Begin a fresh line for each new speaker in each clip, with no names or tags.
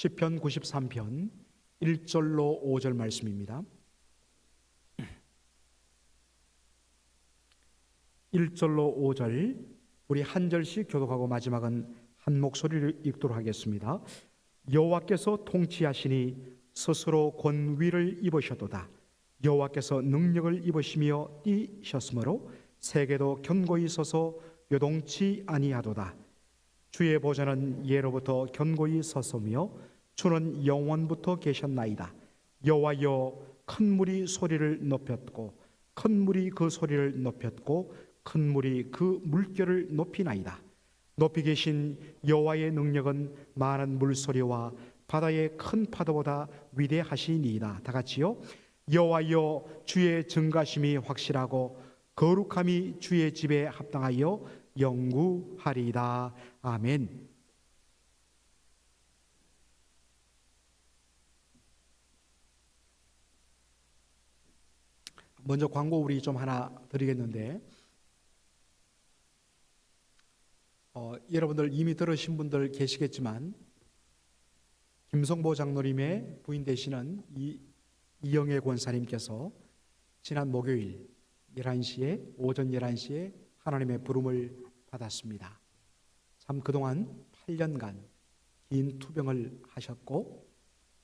시편 93편 1절로 5절 말씀입니다. 1절로 5절 우리 한 절씩 교독하고 마지막은 한 목소리를 읽도록 하겠습니다. 여호와께서 통치하시니 스스로 권위를 입으셨도다. 여호와께서 능력을 입으시며 뛰셨으므로 세계도 견고히 서서 요동치 아니하도다. 주의 보좌는 예로부터 견고히 섰으며 주는 영원부터 계셨나이다. 여호와여, 큰 물이 소리를 높였고 큰 물이 그 소리를 높였고 큰 물이 그 물결을 높이나이다. 높이 계신 여호와의 능력은 많은 물소리와 바다의 큰 파도보다 위대하시니이다. 다 같이요. 여호와여, 주의 증가심이 확실하고 거룩함이 주의 집에 합당하여 영구하리이다. 아멘. 먼저 광고 우리 좀 하나 드리겠는데, 여러분들 이미 들으신 분들 계시겠지만 김성보 장로님의 부인 되시는 이영애 권사님께서 지난 목요일 11시에 오전 11시에 하나님의 부름을 받았습니다. 참 그동안 8년간 긴 투병을 하셨고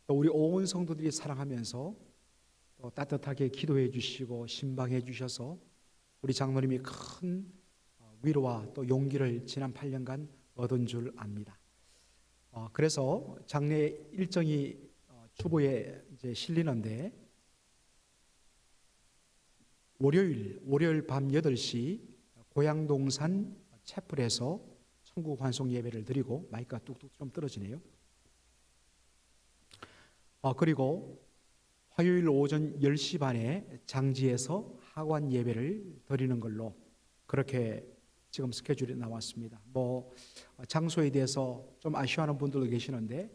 또 우리 온 성도들이 사랑하면서 또 따뜻하게 기도해 주시고 신방해 주셔서 우리 장로님이 큰 위로와 또 용기를 지난 8년간 얻은 줄 압니다. 그래서 장례 일정이 추보에 이제 실리는데 월요일 밤 8시 고양동산 채플에서 천국 환송 예배를 드리고, 마이크가 뚝뚝 좀 떨어지네요. 그리고 화요일 오전 10시 반에 장지에서 하관 예배를 드리는 걸로 그렇게 지금 스케줄이 나왔습니다. 장소에 대해서 좀 아쉬워하는 분들도 계시는데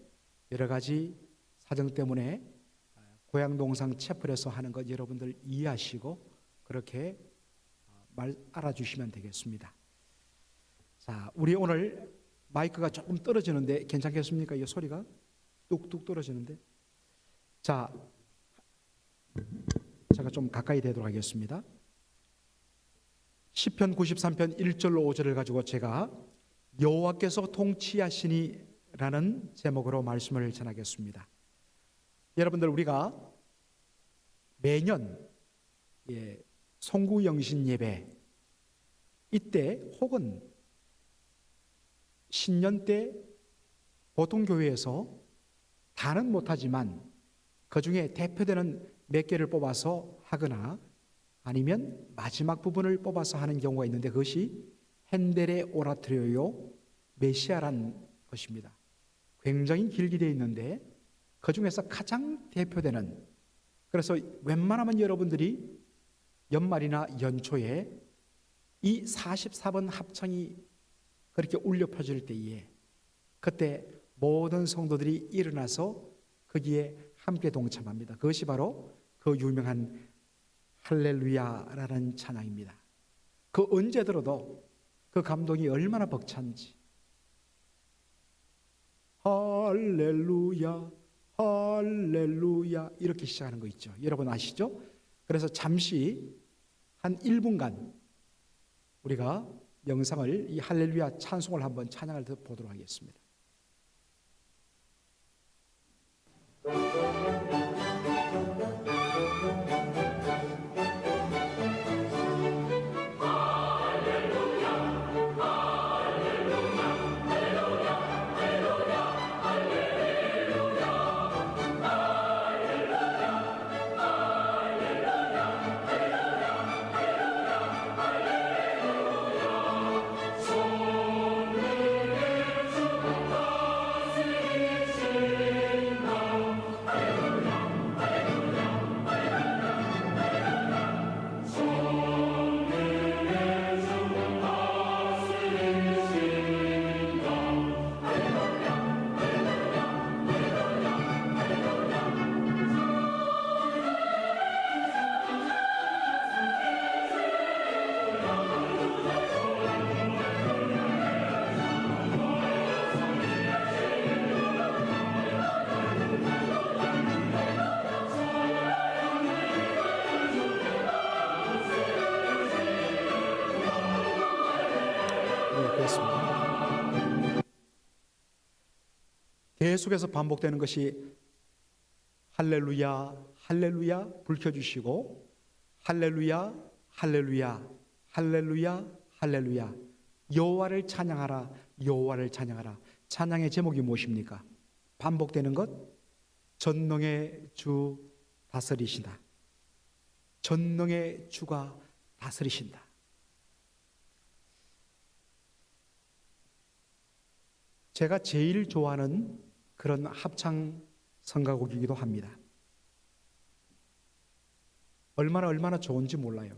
여러 가지 사정 때문에 고양동산 채플에서 하는 것 여러분들 이해하시고 그렇게 알아주시면 되겠습니다. 자, 우리 오늘 마이크가 조금 떨어지는데 괜찮겠습니까? 이 소리가 뚝뚝 떨어지는데. 자, 제가 좀 가까이 되도록 하겠습니다. 시편 93편 1절로 5절을 가지고 제가 여호와께서 통치하시니 라는 제목으로 말씀을 전하겠습니다. 여러분들, 우리가 매년 송구영신 예배 이때 혹은 신년 때 보통 교회에서 다는 못하지만 그 중에 대표되는 몇 개를 뽑아서 하거나 아니면 마지막 부분을 뽑아서 하는 경우가 있는데 그것이 핸델의 오라토리오 메시아란 것입니다. 굉장히 길게 되어 있는데 그 중에서 가장 대표되는, 그래서 웬만하면 여러분들이 연말이나 연초에 이 44번 합창이 그렇게 울려 퍼질 때에 그때 모든 성도들이 일어나서 거기에 함께 동참합니다. 그것이 바로 그 유명한 할렐루야라는 찬양입니다. 그 언제 들어도 그 감동이 얼마나 벅찬지. 할렐루야 할렐루야 이렇게 시작하는 거 있죠. 여러분 아시죠? 그래서 잠시 한 1분간 우리가 영상을 이 할렐루야 찬송을 한번 찬양을 보도록 하겠습니다. 하겠습니다. 계속해서 반복되는 것이 할렐루야, 할렐루야 불 켜주시고 할렐루야, 할렐루야, 할렐루야, 할렐루야. 여호와를 찬양하라, 여호와를 찬양하라. 찬양의 제목이 무엇입니까? 반복되는 것, 전능의 주 다스리신다. 전능의 주가 다스리신다. 제가 제일 좋아하는 그런 합창 성가곡이기도 합니다. 얼마나 좋은지 몰라요.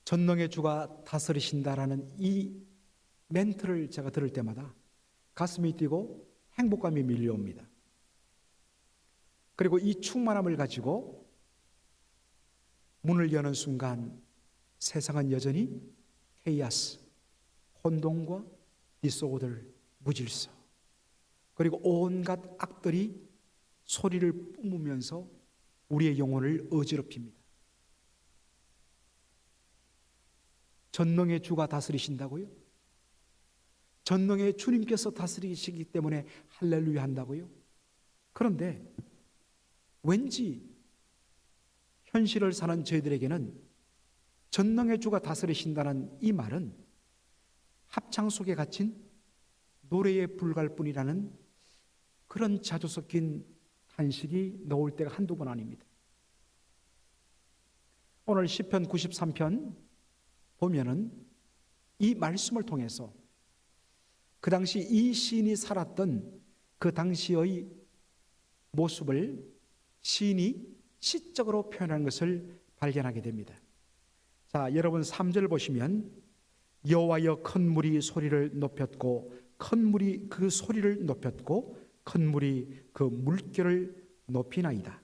전능의 주가 다스리신다라는 이 멘트를 제가 들을 때마다 가슴이 뛰고 행복감이 밀려옵니다. 그리고 이 충만함을 가지고 문을 여는 순간 세상은 여전히 케이아스, 혼돈과 디소오더, 무질서, 그리고 온갖 악들이 소리를 뿜으면서 우리의 영혼을 어지럽힙니다. 전능의 주가 다스리신다고요? 전능의 주님께서 다스리시기 때문에 할렐루야 한다고요? 그런데 왠지 현실을 사는 저희들에게는 전능의 주가 다스리신다는 이 말은 합창 속에 갇힌 노래에 불과할 뿐이라는 그런 자주 섞인 탄식이 나올 때가 한두 번 아닙니다. 오늘 시편 93편 보면은 이 말씀을 통해서 그 당시 이 시인이 살았던 그 당시의 모습을 시인이 시적으로 표현한 것을 발견하게 됩니다. 자, 여러분 3절 보시면 여호와여 큰 물이 소리를 높였고 큰 물이 그 소리를 높였고 큰 물이 그 물결을 높이나이다.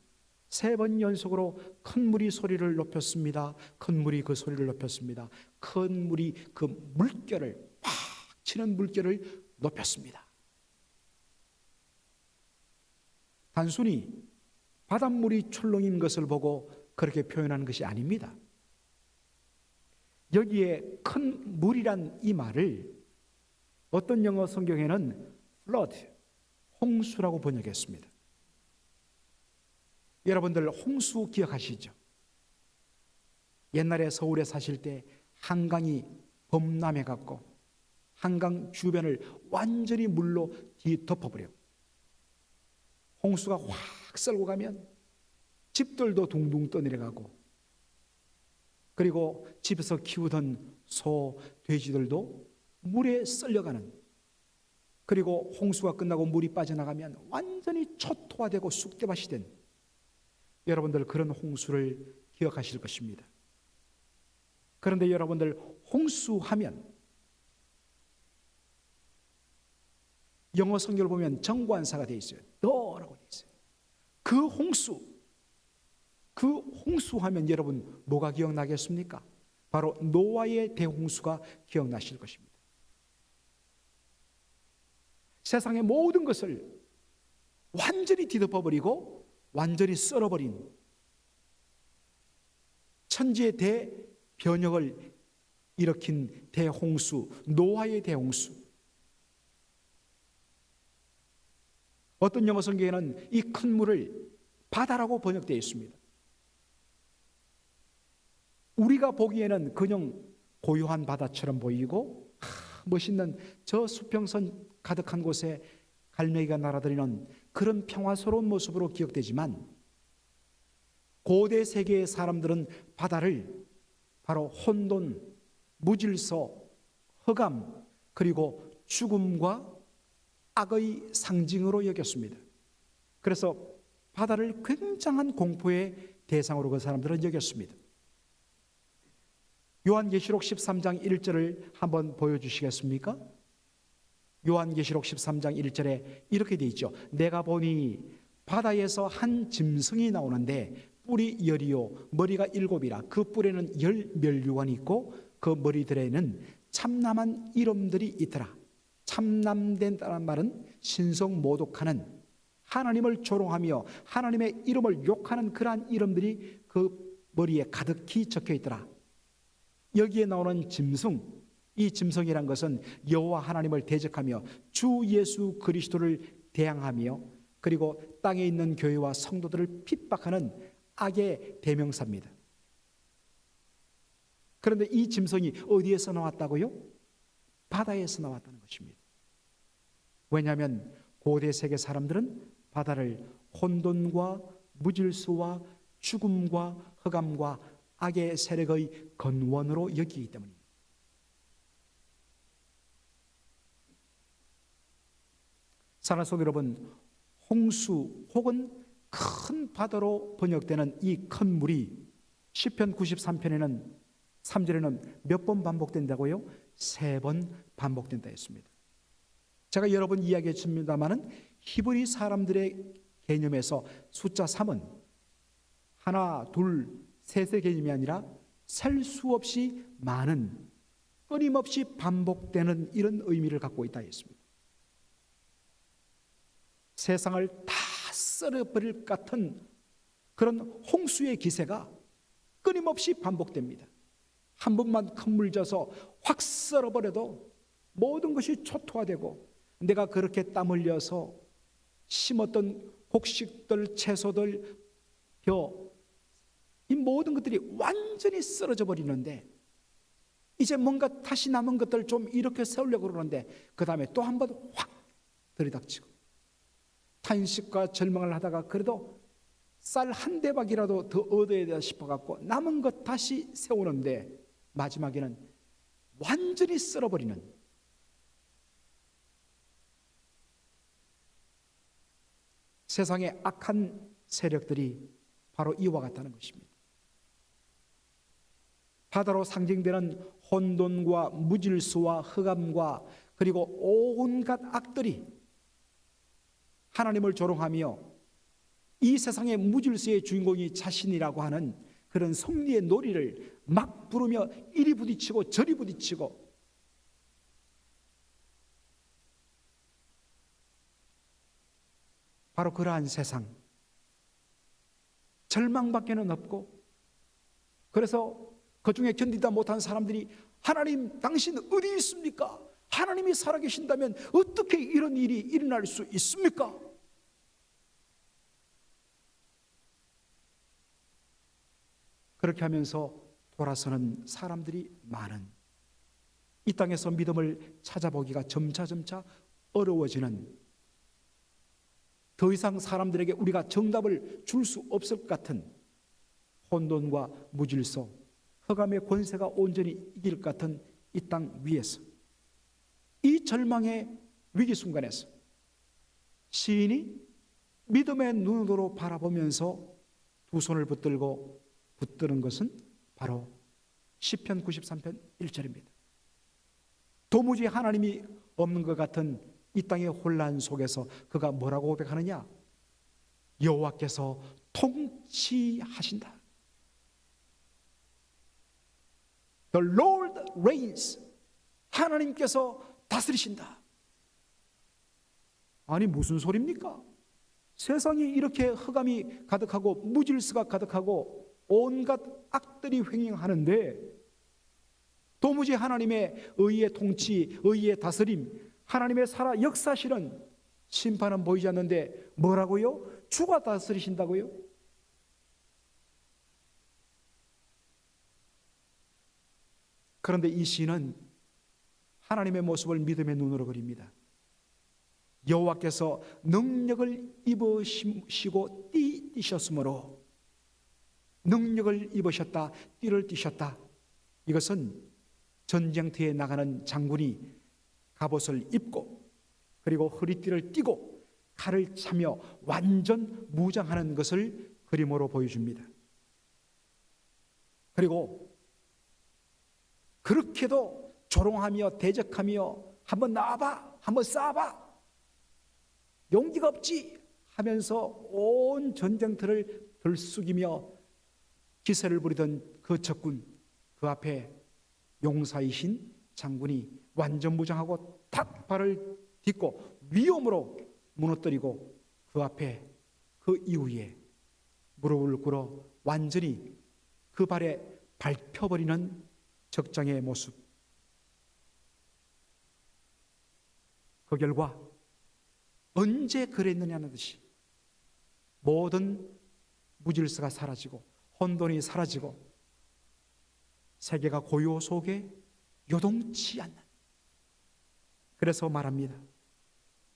3번 연속으로 큰 물이 소리를 높였습니다. 큰 물이 그 소리를 높였습니다. 큰 물이 그 물결을 팍 치는 물결을 높였습니다. 단순히 바닷물이 출렁인 것을 보고 그렇게 표현하는 것이 아닙니다. 여기에 큰 물이란 이 말을 어떤 영어 성경에는 flood, 홍수라고 번역했습니다. 여러분들 홍수 기억하시죠? 옛날에 서울에 사실 때 한강이 범람해갖고 한강 주변을 완전히 물로 뒤덮어버려. 홍수가 확 쓸고 가면 집들도 둥둥 떠내려가고, 그리고 집에서 키우던 소, 돼지들도 물에 쓸려가는, 그리고 홍수가 끝나고 물이 빠져나가면 완전히 초토화되고 쑥대밭이 된, 여러분들 그런 홍수를 기억하실 것입니다. 그런데 여러분들 홍수하면 영어 성경을 보면 정관사가 되어 있어요. 너라고 되어 있어요. 그 홍수하면 여러분 뭐가 기억나겠습니까? 바로 노아의 대홍수가 기억나실 것입니다. 세상의 모든 것을 완전히 뒤덮어버리고 완전히 썰어버린 천지의 대변혁을 일으킨 대홍수, 노아의 대홍수. 어떤 영어 성경에는 이 큰 물을 바다라고 번역되어 있습니다. 우리가 보기에는 그냥 고요한 바다처럼 보이고 멋있는 저 수평선 가득한 곳에 갈매기가 날아다니는 그런 평화스러운 모습으로 기억되지만, 고대 세계의 사람들은 바다를 바로 혼돈, 무질서, 흑암, 그리고 죽음과 악의 상징으로 여겼습니다. 그래서 바다를 굉장한 공포의 대상으로 그 사람들은 여겼습니다. 요한계시록 13장 1절을 한번 보여주시겠습니까? 요한계시록 13장 1절에 이렇게 되어 있죠. 내가 보니 바다에서 한 짐승이 나오는데 뿔이 10이요 머리가 7이라. 그 뿔에는 10면류관이 있고 그 머리들에는 참남한 이름들이 있더라. 참남된다는 말은 신성 모독하는, 하나님을 조롱하며 하나님의 이름을 욕하는 그러한 이름들이 그 머리에 가득히 적혀 있더라. 여기에 나오는 짐승, 이 짐승이란 것은 여호와 하나님을 대적하며 주 예수 그리스도를 대항하며 그리고 땅에 있는 교회와 성도들을 핍박하는 악의 대명사입니다. 그런데 이 짐승이 어디에서 나왔다고요? 바다에서 나왔다는 것입니다. 왜냐하면 고대 세계 사람들은 바다를 혼돈과 무질서와 죽음과 흑암과 악의 세력의 근원으로 여기기 때문입니다. 사랑하는 성도 여러분, 홍수 혹은 큰 바다로 번역되는 이 큰 물이 시편 93편에는 3절에는 몇 번 반복된다고요? 3번 반복된다 했습니다. 제가 여러 번 이야기했습니다마는 히브리 사람들의 개념에서 숫자 3은 하나, 둘, 셋의 개념이 아니라 셀 수 없이 많은, 끊임없이 반복되는 이런 의미를 갖고 있다 했습니다. 세상을 다 썰어버릴 것 같은 그런 홍수의 기세가 끊임없이 반복됩니다. 한 번만 큰 물 져서 확 썰어버려도 모든 것이 초토화되고, 내가 그렇게 땀 흘려서 심었던 곡식들, 채소들, 벼, 이 모든 것들이 완전히 쓰러져 버리는데, 이제 뭔가 다시 남은 것들 좀 이렇게 세우려고 그러는데 그 다음에 또 한 번 확 들이닥치고 탄식과 절망을 하다가 그래도 쌀 한 대박이라도 더 얻어야 되나 싶어갖고 남은 것 다시 세우는데 마지막에는 완전히 쓸어버리는, 세상의 악한 세력들이 바로 이와 같다는 것입니다. 바다로 상징되는 혼돈과 무질서와 흑암과 그리고 온갖 악들이 하나님을 조롱하며 이 세상의 무질서의 주인공이 자신이라고 하는 그런 승리의 놀이를 막 부르며 이리 부딪히고 저리 부딪히고, 바로 그러한 세상, 절망밖에는 없고, 그래서 그 중에 견디다 못한 사람들이 하나님 당신 어디 있습니까? 하나님이 살아계신다면 어떻게 이런 일이 일어날 수 있습니까? 그렇게 하면서 돌아서는 사람들이 많은, 이 땅에서 믿음을 찾아보기가 점차 어려워지는, 더 이상 사람들에게 우리가 정답을 줄 수 없을 것 같은 혼돈과 무질서, 흑암의 권세가 온전히 이길 것 같은 이 땅 위에서, 이 절망의 위기 순간에서 시인이 믿음의 눈으로 바라보면서 두 손을 붙드는 것은 바로 시편 93편 1절입니다. 도무지 하나님이 없는 것 같은 이 땅의 혼란 속에서 그가 뭐라고 고백하느냐? 여호와께서 통치하신다. The Lord reigns. 하나님께서 다스리신다. 아니 무슨 소리입니까? 세상이 이렇게 흑암이 가득하고 무질서가 가득하고 온갖 악들이 횡행하는데 도무지 하나님의 의의 통치, 의의 다스림, 하나님의 살아 역사실은 심판은 보이지 않는데 뭐라고요? 주가 다스리신다고요? 그런데 이 시인은 하나님의 모습을 믿음의 눈으로 그립니다. 여호와께서 능력을 입으시고 뛰셨으므로, 능력을 입으셨다, 띠를 띠셨다. 이것은 전쟁터에 나가는 장군이 갑옷을 입고 그리고 허리띠를 띠고 칼을 차며 완전 무장하는 것을 그림으로 보여줍니다. 그리고 그렇게도 조롱하며 대적하며 한번 나와봐, 한번 싸워봐, 용기가 없지 하면서 온 전쟁터를 들쑥이며 기세를 부리던 그 적군, 그 앞에 용사이신 장군이 완전 무장하고 탁 발을 딛고 위험으로 무너뜨리고 그 앞에, 그 이후에 무릎을 꿇어 완전히 그 발에 밟혀버리는 적장의 모습, 그 결과 언제 그랬느냐는 듯이 모든 무질서가 사라지고 혼돈이 사라지고 세계가 고요 속에 요동치 않는, 그래서 말합니다.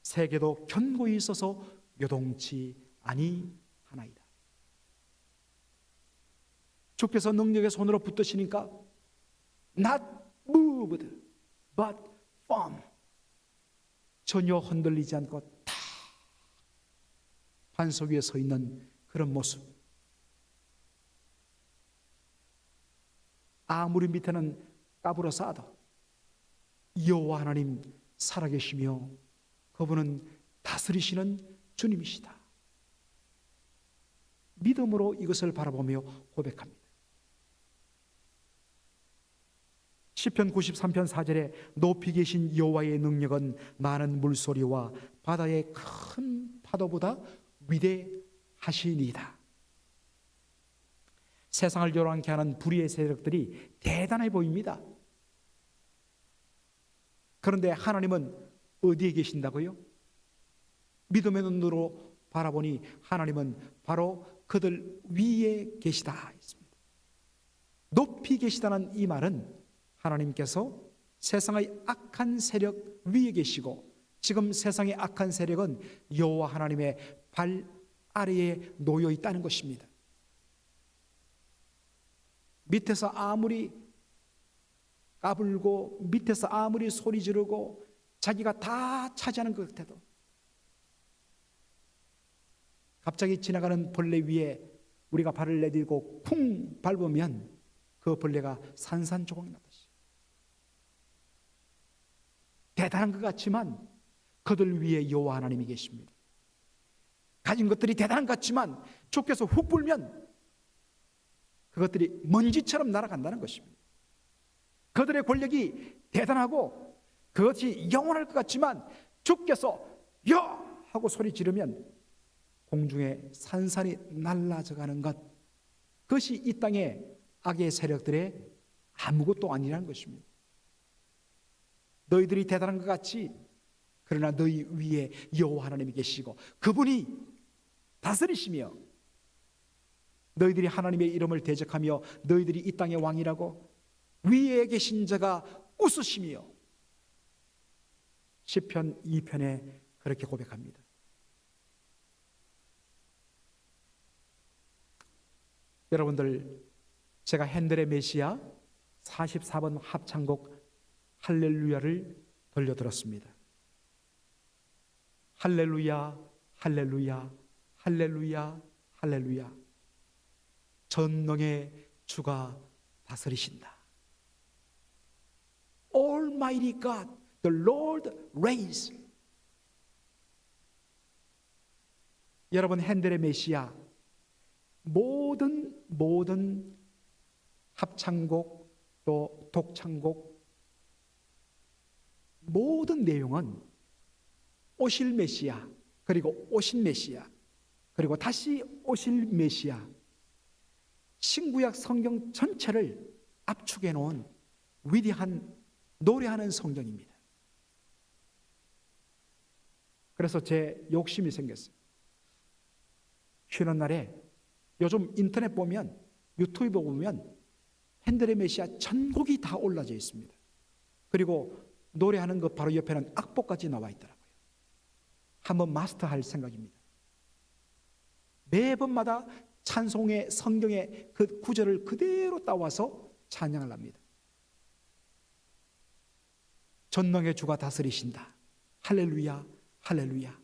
세계도 견고히 있어서 요동치 아니하나이다. 주께서 능력의 손으로 붙드시니까 not moved but firm, 전혀 흔들리지 않고 탁 반석 위에 서 있는 그런 모습. 아무리 밑에는 까불어 쌓아도 여호와 하나님 살아계시며 그분은 다스리시는 주님이시다. 믿음으로 이것을 바라보며 고백합니다. 시편 93편 4절에 높이 계신 여호와의 능력은 많은 물소리와 바다의 큰 파도보다 위대하시니이다. 세상을 요란케 하는 불의의 세력들이 대단해 보입니다. 그런데 하나님은 어디에 계신다고요? 믿음의 눈으로 바라보니 하나님은 바로 그들 위에 계시다 했습니다. 높이 계시다는 이 말은 하나님께서 세상의 악한 세력 위에 계시고 지금 세상의 악한 세력은 여호와 하나님의 발 아래에 놓여 있다는 것입니다. 밑에서 아무리 까불고 밑에서 아무리 소리 지르고 자기가 다 차지하는 것 같아도 갑자기 지나가는 벌레 위에 우리가 발을 내딛고 쿵 밟으면 그 벌레가 산산조각 나듯이 대단한 것 같지만 그들 위에 여호와 하나님이 계십니다. 가진 것들이 대단한 것 같지만 주께서 훅 불면 그것들이 먼지처럼 날아간다는 것입니다. 그들의 권력이 대단하고 그것이 영원할 것 같지만 주께서 야! 하고 소리 지르면 공중에 산산이 날라져가는 것, 그것이 이 땅의 악의 세력들의 아무것도 아니라는 것입니다. 너희들이 대단한 것 같지, 그러나 너희 위에 여호와 하나님이 계시고 그분이 다스리시며 너희들이 하나님의 이름을 대적하며 너희들이 이 땅의 왕이라고 위에 계신 자가 웃으시며 시편 2편에 그렇게 고백합니다. 여러분들, 제가 핸델의 메시아 44번 합창곡 할렐루야를 들려드렸습니다. 할렐루야, 할렐루야, 할렐루야, 할렐루야. 전능의 주가 다스리신다. Almighty God, the Lord reigns. 여러분, 핸델의 메시아 모든 합창곡 또 독창곡 모든 내용은 오실 메시아, 그리고 오신 메시아, 그리고 다시 오실 메시아, 신구약 성경 전체를 압축해 놓은 위대한 노래하는 성경입니다. 그래서 제 욕심이 생겼어요. 쉬는 날에 요즘 인터넷 보면, 유튜브 보면 핸델의 메시아 전곡이 다 올라져 있습니다. 그리고 노래하는 것 바로 옆에는 악보까지 나와 있더라고요. 한번 마스터할 생각입니다. 매번마다 찬송의 성경의 그 구절을 그대로 따와서 찬양을 합니다. 전능의 주가 다스리신다. 할렐루야, 할렐루야.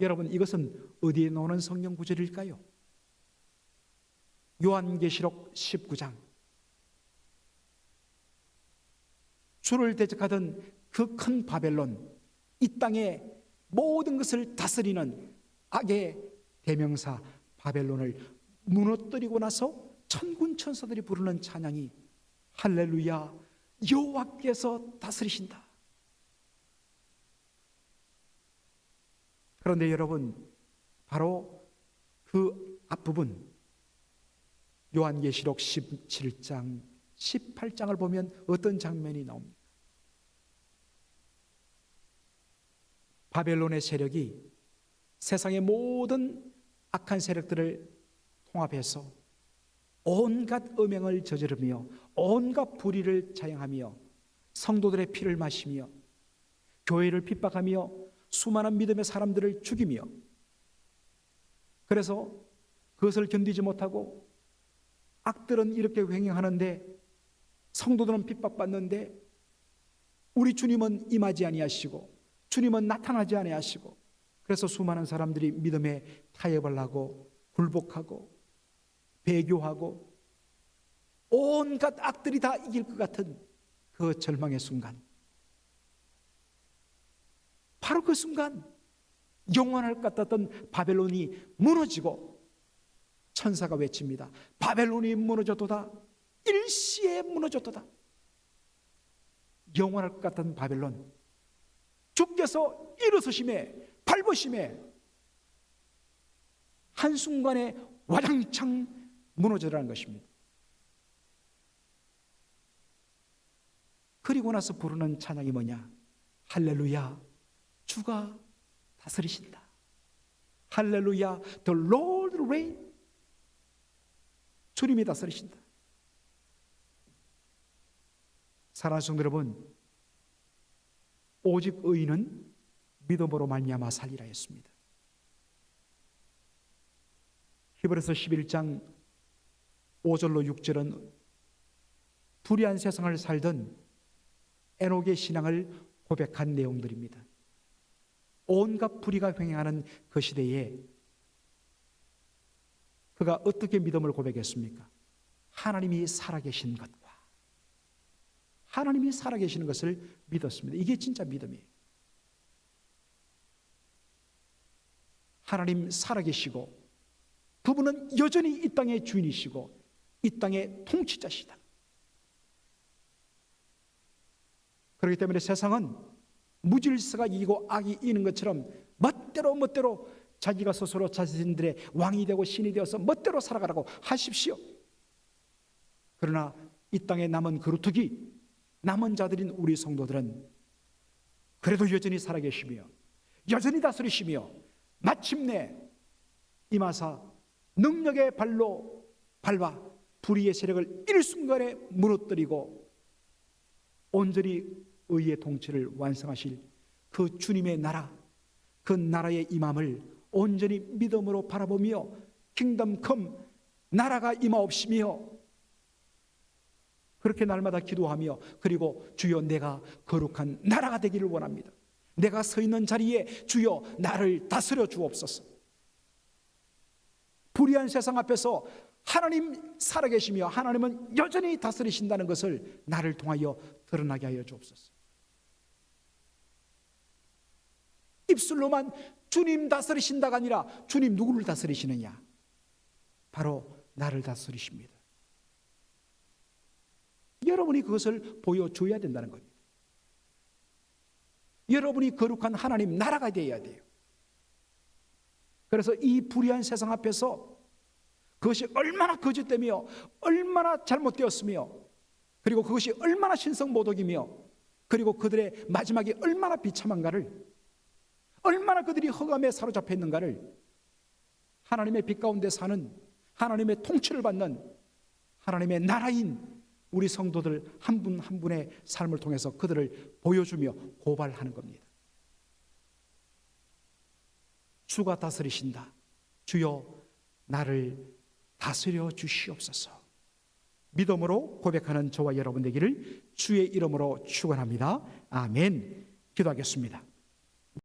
여러분, 이것은 어디에 나오는 성경 구절일까요? 요한계시록 19장. 주를 대적하던 그 큰 바벨론, 이 땅의 모든 것을 다스리는 악의 대명사 바벨론을 무너뜨리고 나서 천군 천사들이 부르는 찬양이 할렐루야, 여호와께서 다스리신다. 그런데 여러분, 바로 그 앞부분 요한계시록 17장 18장을 보면 어떤 장면이 나옵니까? 바벨론의 세력이 세상의 모든 악한 세력들을 통합해서 온갖 음행을 저지르며 온갖 불의를 자행하며 성도들의 피를 마시며 교회를 핍박하며 수많은 믿음의 사람들을 죽이며, 그래서 그것을 견디지 못하고 악들은 이렇게 횡행하는데 성도들은 핍박받는데 우리 주님은 임하지 아니하시고 주님은 나타나지 아니하시고, 그래서 수많은 사람들이 믿음에 타협을 하고 굴복하고 배교하고 온갖 악들이 다 이길 것 같은 그 절망의 순간, 바로 그 순간 영원할 것 같았던 바벨론이 무너지고 천사가 외칩니다. 바벨론이 무너졌도다. 일시에 무너졌도다. 영원할 것 같던 바벨론, 주께서 일어서심에 밟으심에 한순간에 와장창 무너져라는 것입니다. 그리고 나서 부르는 찬양이 뭐냐? 할렐루야, 주가 다스리신다. 할렐루야, the Lord reign. 주님이 다스리신다. 사랑하는 성도 여러분, 오직 의인은 믿음으로 말미암아 살리라 했습니다. 히브리서 11장 5절로 6절은 불의한 세상을 살던 에녹의 신앙을 고백한 내용들입니다. 온갖 불의가 횡행하는 그 시대에 그가 어떻게 믿음을 고백했습니까? 하나님이 살아계신 것과 하나님이 살아계시는 것을 믿었습니다. 이게 진짜 믿음이에요. 하나님 살아계시고 그분은 여전히 이 땅의 주인이시고 이 땅의 통치자시다. 그렇기 때문에 세상은 무질서가 이기고 악이 이기는 것처럼 멋대로 자기가 스스로 자신들의 왕이 되고 신이 되어서 멋대로 살아가라고 하십시오. 그러나 이 땅에 남은 그루터기, 남은 자들인 우리 성도들은 그래도 여전히 살아계시며 여전히 다스리시며 마침내 임하사 능력의 발로 밟아 불의의 세력을 일순간에 무너뜨리고 온전히 의의 통치를 완성하실 그 주님의 나라, 그 나라의 임함을 온전히 믿음으로 바라보며 킹덤 컴, 나라가 임하옵시며 그렇게 날마다 기도하며, 그리고 주여 내가 거룩한 나라가 되기를 원합니다. 내가 서 있는 자리에 주여 나를 다스려 주옵소서. 불의한 세상 앞에서 하나님 살아계시며 하나님은 여전히 다스리신다는 것을 나를 통하여 드러나게 하여 주옵소서. 입술로만 주님 다스리신다가 아니라 주님 누구를 다스리시느냐? 바로 나를 다스리십니다. 여러분이 그것을 보여줘야 된다는 겁니다. 여러분이 거룩한 하나님 나라가 되어야 돼요. 그래서 이 불의한 세상 앞에서 그것이 얼마나 거짓되며 얼마나 잘못되었으며 그리고 그것이 얼마나 신성모독이며 그리고 그들의 마지막이 얼마나 비참한가를, 얼마나 그들이 흑암에 사로잡혀 있는가를 하나님의 빛 가운데 사는, 하나님의 통치를 받는 하나님의 나라인 우리 성도들 한 분 한 분의 삶을 통해서 그들을 보여주며 고발하는 겁니다. 주가 다스리신다. 주여 나를 다스려 주시옵소서. 믿음으로 고백하는 저와 여러분 되기를 주의 이름으로 축원합니다. 아멘. 기도하겠습니다.